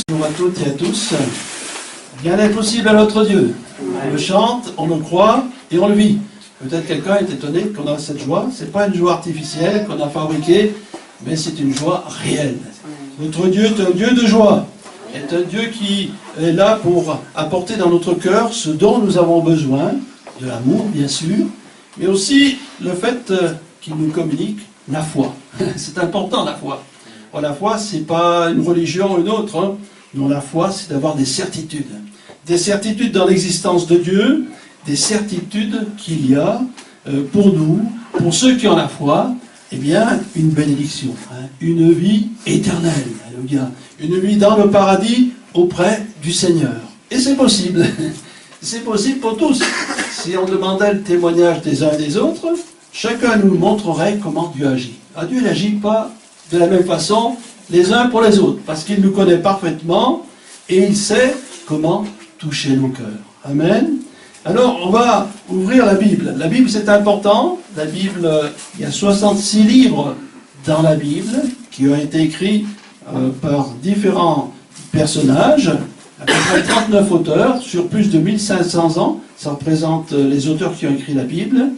Bonjour à toutes et à tous. Rien n'est possible à notre Dieu. On le chante, on le croit et on le vit. Peut-être quelqu'un est étonné qu'on a cette joie. Ce n'est pas une joie artificielle qu'on a fabriquée, mais c'est une joie réelle. Notre Dieu est un Dieu de joie. Est un Dieu qui est là pour apporter dans notre cœur ce dont nous avons besoin, de l'amour bien sûr, mais aussi le fait qu'il nous communique la foi. C'est important la foi. Bon, la foi, ce n'est pas une religion ou une autre. Hein. Non, la foi, c'est d'avoir des certitudes. Des certitudes dans l'existence de Dieu, des certitudes qu'il y a pour nous, pour ceux qui ont la foi, eh bien, une bénédiction, hein, une vie éternelle, alléluia, une vie dans le paradis auprès du Seigneur. Et c'est possible. C'est possible pour tous. Si on demandait le témoignage des uns et des autres, chacun nous montrerait comment Dieu agit. Ah, Dieu n'agit pas de la même façon les uns pour les autres, parce qu'il nous connaît parfaitement et il sait comment toucher nos cœurs. Amen. Alors, on va ouvrir la Bible. La Bible, c'est important. La Bible, il y a 66 livres dans la Bible qui ont été écrits par différents personnages, à peu près 39 auteurs, sur plus de 1500 ans. Ça représente les auteurs qui ont écrit la Bible.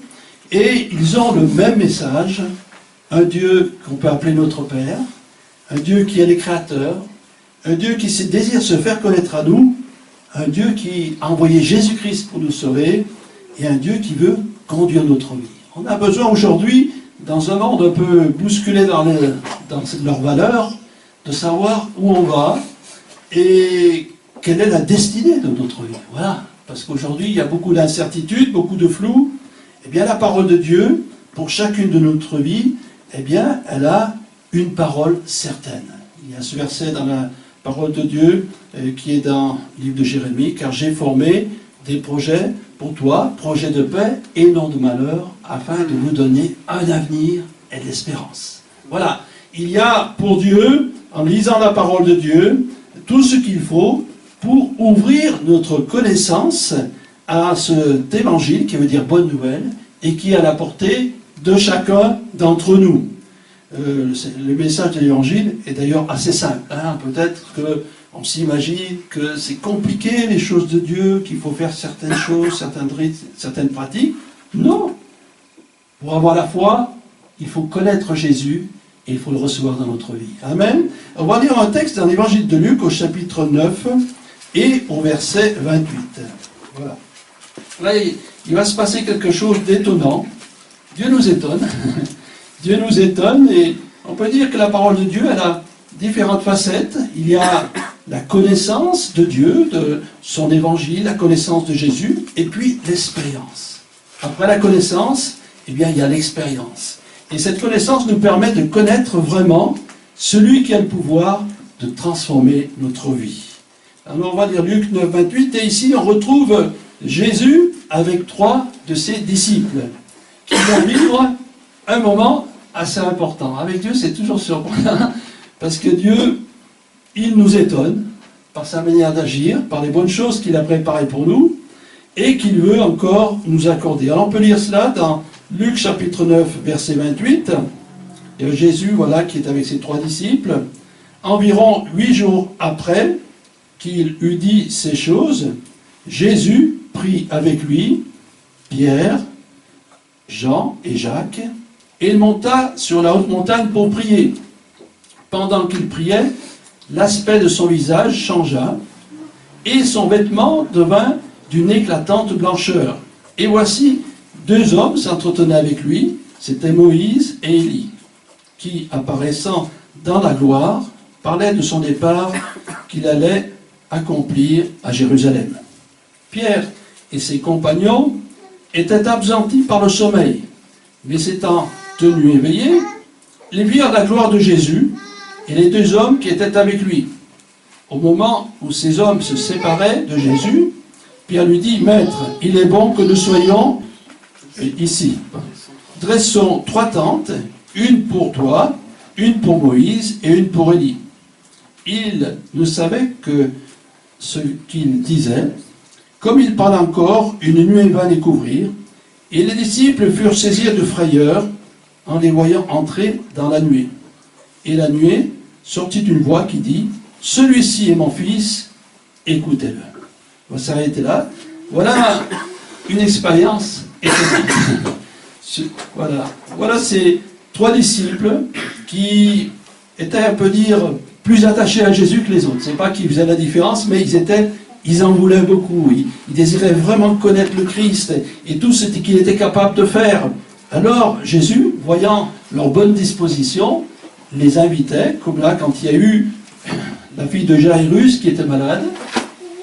Et ils ont le même message. Un Dieu qu'on peut appeler notre Père, un Dieu qui est le Créateur, un Dieu qui désire se faire connaître à nous, un Dieu qui a envoyé Jésus-Christ pour nous sauver, et un Dieu qui veut conduire notre vie. On a besoin aujourd'hui, dans un monde un peu bousculé dans leurs valeurs, de savoir où on va et quelle est la destinée de notre vie. Voilà, parce qu'aujourd'hui, il y a beaucoup d'incertitudes, beaucoup de flou. Eh bien, la parole de Dieu, pour chacune de notre vie, eh bien, elle a une parole certaine. Il y a ce verset dans la parole de Dieu qui est dans le livre de Jérémie, car j'ai formé des projets pour toi, projets de paix et non de malheur, afin de vous donner un avenir et de l'espérance. Voilà, il y a pour Dieu, en lisant la parole de Dieu, tout ce qu'il faut pour ouvrir notre connaissance à cet évangile, qui veut dire bonne nouvelle, et qui est à la portée de chacun d'entre nous. Le message de l'évangile est d'ailleurs assez simple. Hein. Peut-être qu'on s'imagine que c'est compliqué les choses de Dieu, qu'il faut faire certaines choses, certaines rites, certaines pratiques. Non. Pour avoir la foi, il faut connaître Jésus et il faut le recevoir dans notre vie. Amen. On va lire un texte dans l'évangile de Luc au chapitre 9 et au verset 28. Voilà. Là, il va se passer quelque chose d'étonnant. Dieu nous étonne. Dieu nous étonne et on peut dire que la parole de Dieu, elle a différentes facettes. Il y a la connaissance de Dieu, de son évangile, la connaissance de Jésus, et puis l'expérience. Après la connaissance, eh bien, il y a l'expérience. Et cette connaissance nous permet de connaître vraiment celui qui a le pouvoir de transformer notre vie. Alors on va lire Luc 9, 28, et ici on retrouve Jésus avec 3 de ses disciples qui vont vivre un moment assez important. Avec Dieu, c'est toujours surprenant, parce que Dieu, il nous étonne par sa manière d'agir, par les bonnes choses qu'il a préparées pour nous, et qu'il veut encore nous accorder. Alors on peut lire cela dans Luc chapitre 9, verset 28. Il y a Jésus, voilà, qui est avec ses 3 disciples. Environ 8 jours après qu'il eut dit ces choses, Jésus prit avec lui Pierre, Jean et Jacques, et il monta sur la haute montagne pour prier. Pendant qu'il priait, l'aspect de son visage changea, et son vêtement devint d'une éclatante blancheur. Et voici, 2 hommes s'entretenaient avec lui, c'étaient Moïse et Élie, qui, apparaissant dans la gloire, parlaient de son départ qu'il allait accomplir à Jérusalem. Pierre et ses compagnons étaient absentis par le sommeil, mais s'étant tenus éveillés, ils virent la gloire de Jésus et les 2 hommes qui étaient avec lui. Au moment où ces hommes se séparaient de Jésus, Pierre lui dit, « Maître, il est bon que nous soyons ici. Dressons 3 tentes, une pour toi, une pour Moïse et une pour Élie. » Il ne savait que ce qu'il disait. Comme il parlait encore, une nuée vint les couvrir, et les disciples furent saisis de frayeur en les voyant entrer dans la nuée. Et la nuée sortit une voix qui dit, celui-ci est mon fils, écoutez-le. On va s'arrêter là. Voilà une expérience étonnante. Voilà ces 3 disciples qui étaient, on peut dire, plus attachés à Jésus que les autres. C'est pas qu'ils faisaient la différence, mais ils en voulaient beaucoup. Ils désiraient vraiment connaître le Christ et tout ce qu'il était capable de faire. Alors Jésus, voyant leur bonne disposition, les invitait, comme là quand il y a eu la fille de Jairus qui était malade,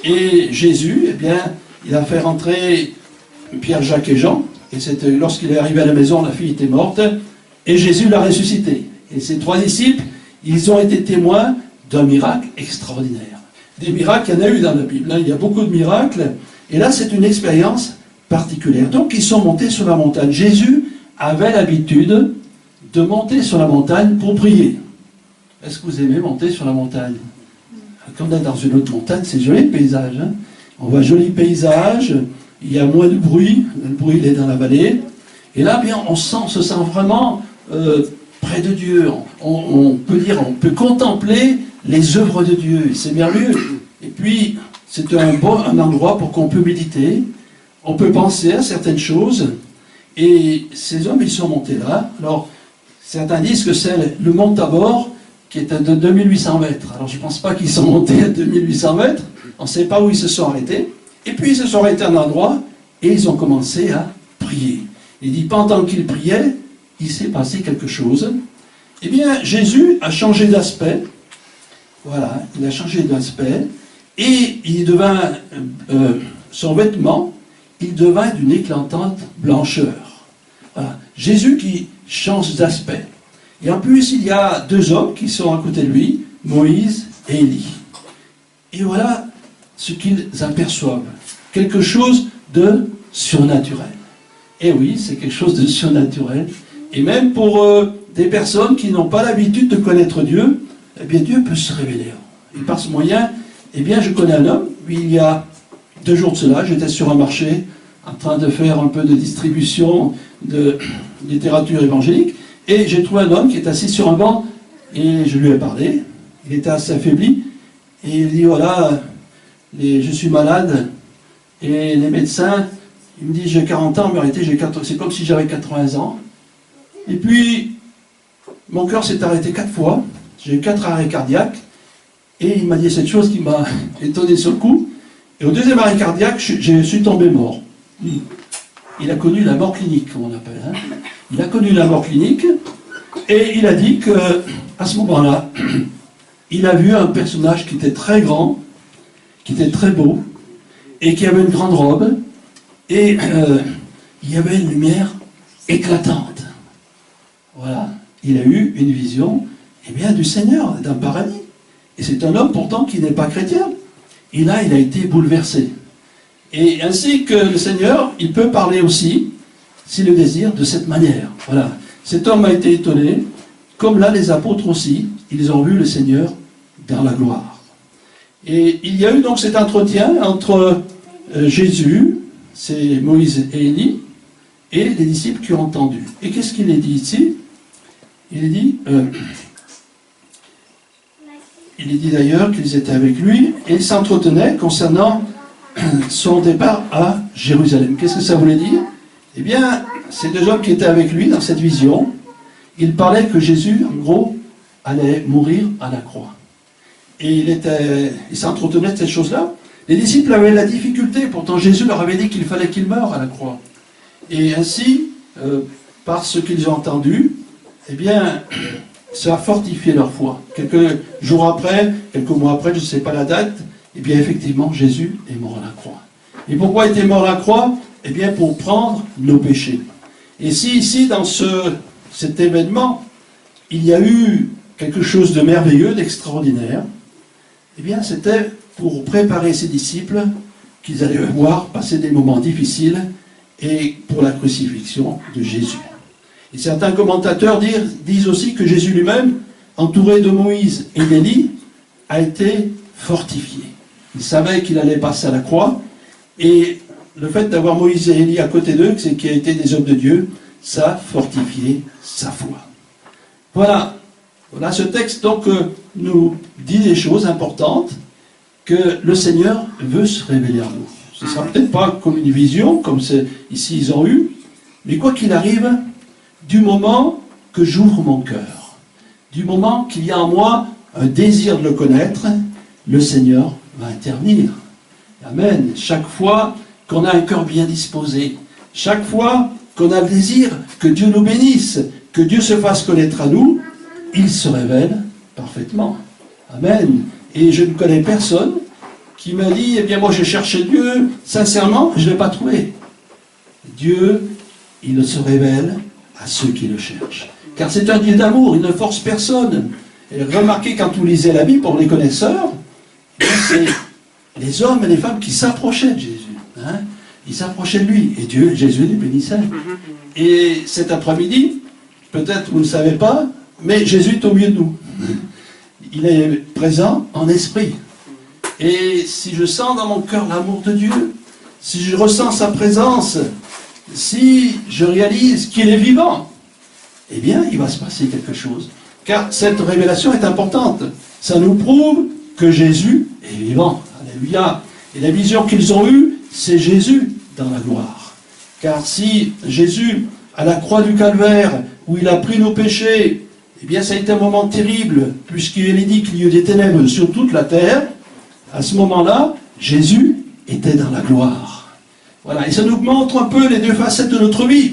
et Jésus, eh bien, il a fait rentrer Pierre, Jacques et Jean, et c'était lorsqu'il est arrivé à la maison, la fille était morte, et Jésus l'a ressuscitée. Et ces 3 disciples, ils ont été témoins d'un miracle extraordinaire. Des miracles, il y en a eu dans la Bible, hein, il y a beaucoup de miracles, et là c'est une expérience particulière. Donc ils sont montés sur la montagne. Jésus avait l'habitude de monter sur la montagne pour prier. Est-ce que vous aimez monter sur la montagne? Quand on est dans une autre montagne, c'est joli le paysage. Hein, on voit joli paysage, il y a moins de bruit, le bruit il est dans la vallée, et là bien on se sent vraiment près de Dieu. On peut contempler les œuvres de Dieu, c'est merveilleux. Et puis c'est un endroit pour qu'on peut méditer, on peut penser à certaines choses, et ces hommes ils sont montés là. Alors certains disent que c'est le mont Tabor qui est de 2800 mètres. Alors je ne pense pas qu'ils sont montés à 2800 mètres, on ne sait pas où ils se sont arrêtés. Et puis ils se sont arrêtés à un endroit et ils ont commencé à prier. Il dit, pendant qu'ils priaient, il s'est passé quelque chose. Eh bien, Jésus a changé d'aspect. Voilà, il a changé d'aspect. Et il devint, son vêtement, il devint d'une éclatante blancheur. Voilà. Jésus qui change d'aspect. Et en plus, il y a 2 hommes qui sont à côté de lui, Moïse et Élie. Et voilà ce qu'ils aperçoivent. Quelque chose de surnaturel. Et oui, c'est quelque chose de surnaturel. Et même pour des personnes qui n'ont pas l'habitude de connaître Dieu, eh bien Dieu peut se révéler. Et par ce moyen, eh bien je connais un homme, il y a 2 jours de cela, j'étais sur un marché en train de faire un peu de distribution de littérature évangélique, et j'ai trouvé un homme qui est assis sur un banc, et je lui ai parlé, il était assez affaibli, et il dit, voilà, je suis malade, et les médecins, il me dit, j'ai 40 ans, mais en réalité, c'est comme si j'avais 80 ans. Et puis, mon cœur s'est arrêté 4 fois, j'ai eu 4 arrêts cardiaques, et il m'a dit cette chose qui m'a étonné sur le coup, et au 2e arrêt cardiaque, je suis tombé mort. Il a connu la mort clinique, comme on appelle. Hein. Il a connu la mort clinique, et il a dit qu'à ce moment-là, il a vu un personnage qui était très grand, qui était très beau, et qui avait une grande robe, et il y avait une lumière éclatante. Voilà, il a eu une vision, eh bien, du Seigneur, d'un paradis. Et c'est un homme pourtant qui n'est pas chrétien. Et là, il a été bouleversé. Et ainsi que le Seigneur, il peut parler aussi, s'il le désire, de cette manière. Voilà, cet homme a été étonné, comme là, les apôtres aussi, ils ont vu le Seigneur dans la gloire. Et il y a eu donc cet entretien entre Jésus, c'est Moïse et Élie, et les disciples qui ont entendu. Et qu'est-ce qu'il est dit ici? Il est dit d'ailleurs qu'ils étaient avec lui, et ils s'entretenaient concernant son départ à Jérusalem. Qu'est-ce que ça voulait dire? Eh bien, ces 2 hommes qui étaient avec lui dans cette vision, ils parlaient que Jésus, en gros, allait mourir à la croix. Et il s'entretenait de cette chose-là. Les disciples avaient la difficulté, pourtant Jésus leur avait dit qu'il fallait qu'il meure à la croix. Et ainsi, par ce qu'ils ont entendu, eh bien, ça a fortifié leur foi. Quelques jours après, quelques mois après, je ne sais pas la date, eh bien effectivement, Jésus est mort à la croix. Et pourquoi était mort à la croix? Eh bien, pour prendre nos péchés. Et si ici, dans cet événement, il y a eu quelque chose de merveilleux, d'extraordinaire, eh bien, c'était pour préparer ses disciples qu'ils allaient voir passer des moments difficiles et pour la crucifixion de Jésus. Et certains commentateurs disent aussi que Jésus lui-même, entouré de Moïse et d'Élie, a été fortifié. Il savait qu'il allait passer à la croix, et le fait d'avoir Moïse et Élie à côté d'eux, qui a été des hommes de Dieu, ça a fortifié sa foi. Voilà Voilà, ce texte donc nous dit des choses importantes que le Seigneur veut se révéler à nous. Ce ne sera peut-être pas comme une vision, comme ici ils ont eu, mais quoi qu'il arrive, du moment que j'ouvre mon cœur, du moment qu'il y a en moi un désir de le connaître, le Seigneur va intervenir. Amen. Chaque fois qu'on a un cœur bien disposé, chaque fois qu'on a le désir que Dieu nous bénisse, que Dieu se fasse connaître à nous, il se révèle parfaitement. Amen. Et je ne connais personne qui m'a dit, eh bien moi j'ai cherché Dieu, sincèrement, je ne l'ai pas trouvé. Dieu, il se révèle à ceux qui le cherchent. Car c'est un Dieu d'amour, il ne force personne. Et remarquez quand vous lisez la Bible, pour les connaisseurs, c'est les hommes et les femmes qui s'approchaient de Jésus. Hein? Ils s'approchaient de lui. Et Dieu, Jésus les bénissait. Et cet après-midi, peut-être vous ne le savez pas, mais Jésus est au milieu de nous. Il est présent en esprit. Et si je sens dans mon cœur l'amour de Dieu, si je ressens sa présence, si je réalise qu'il est vivant, eh bien, il va se passer quelque chose. Car cette révélation est importante. Ça nous prouve que Jésus est vivant. Alléluia. Et la vision qu'ils ont eue, c'est Jésus dans la gloire. Car si Jésus, à la croix du Calvaire, où il a pris nos péchés, eh bien, ça a été un moment terrible, puisqu'il est dit qu'il y a eu des ténèbres sur toute la terre. À ce moment-là, Jésus était dans la gloire. Voilà. Et ça nous montre un peu les deux facettes de notre vie.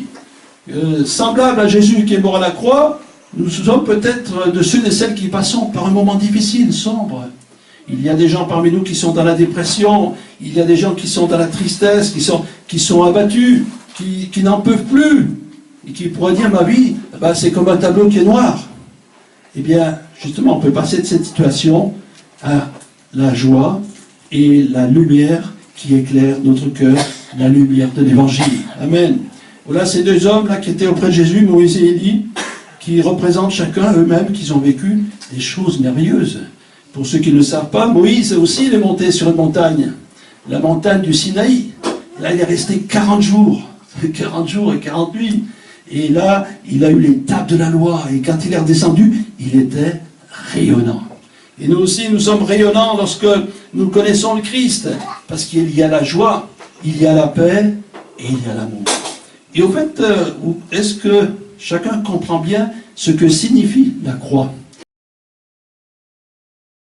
Semblable à Jésus qui est mort à la croix, nous sommes peut-être de ceux et celles qui passons par un moment difficile, sombre. Il y a des gens parmi nous qui sont dans la dépression, il y a des gens qui sont dans la tristesse, qui sont abattus, qui n'en peuvent plus, et qui pourraient dire, ma vie, ben, c'est comme un tableau qui est noir. Eh bien, justement, on peut passer de cette situation à la joie et la lumière qui éclaire notre cœur, la lumière de l'Évangile. Amen. Voilà ces deux hommes-là qui étaient auprès de Jésus, Moïse et Élie, qui représentent chacun eux-mêmes qu'ils ont vécu des choses merveilleuses. Pour ceux qui ne le savent pas, Moïse aussi il est monté sur une montagne, la montagne du Sinaï. Là, il est resté 40 jours et 40 nuits. Et là, il a eu les tables de la loi. Et quand il est redescendu, il était rayonnant. Et nous aussi, nous sommes rayonnants lorsque nous connaissons le Christ. Parce qu'il y a la joie, il y a la paix et il y a l'amour. Et au fait, est-ce que chacun comprend bien ce que signifie la croix ?